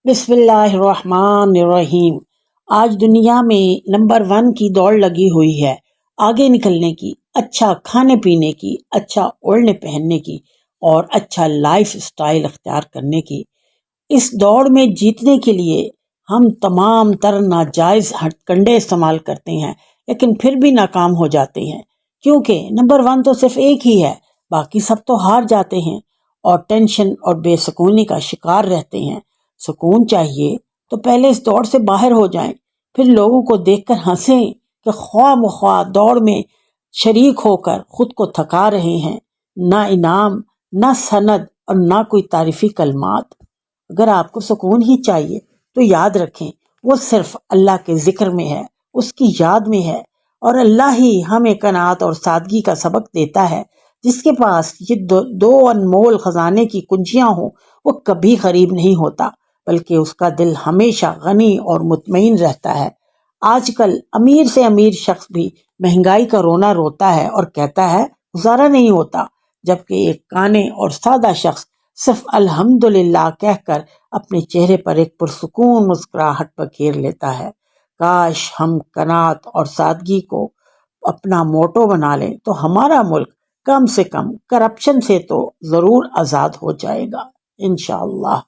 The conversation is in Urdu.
بسم اللہ الرحمن الرحیم۔ آج دنیا میں نمبر 1 کی دوڑ لگی ہوئی ہے، آگے نکلنے کی، اچھا کھانے پینے کی، اچھا اوڑھنے پہننے کی اور اچھا لائف سٹائل اختیار کرنے کی۔ اس دوڑ میں جیتنے کے لیے ہم تمام تر ناجائز ہتھ کنڈے استعمال کرتے ہیں، لیکن پھر بھی ناکام ہو جاتے ہیں، کیونکہ نمبر 1 تو صرف ایک ہی ہے، باقی سب تو ہار جاتے ہیں اور ٹینشن اور بے سکونی کا شکار رہتے ہیں۔ سکون چاہیے تو پہلے اس دوڑ سے باہر ہو جائیں، پھر لوگوں کو دیکھ کر ہنسیں کہ خواہ مخواہ دوڑ میں شریک ہو کر خود کو تھکا رہے ہیں۔ نہ انعام، نہ سند اور نہ کوئی تعریفی کلمات۔ اگر آپ کو سکون ہی چاہیے تو یاد رکھیں وہ صرف اللہ کے ذکر میں ہے، اس کی یاد میں ہے، اور اللہ ہی ہمیں قناعت اور سادگی کا سبق دیتا ہے۔ جس کے پاس یہ دو انمول خزانے کی کنجیاں ہوں وہ کبھی غریب نہیں ہوتا، بلکہ اس کا دل ہمیشہ غنی اور مطمئن رہتا ہے۔ آج کل امیر سے امیر شخص بھی مہنگائی کا رونا روتا ہے اور کہتا ہے گزارا نہیں ہوتا، جبکہ ایک کانے اور سادہ شخص صرف الحمدللہ کہہ کر اپنے چہرے پر ایک پرسکون مسکراہٹ بکھیر لیتا ہے۔ کاش ہم قناعت اور سادگی کو اپنا موٹو بنا لیں تو ہمارا ملک کم سے کم کرپشن سے تو ضرور آزاد ہو جائے گا، انشاءاللہ۔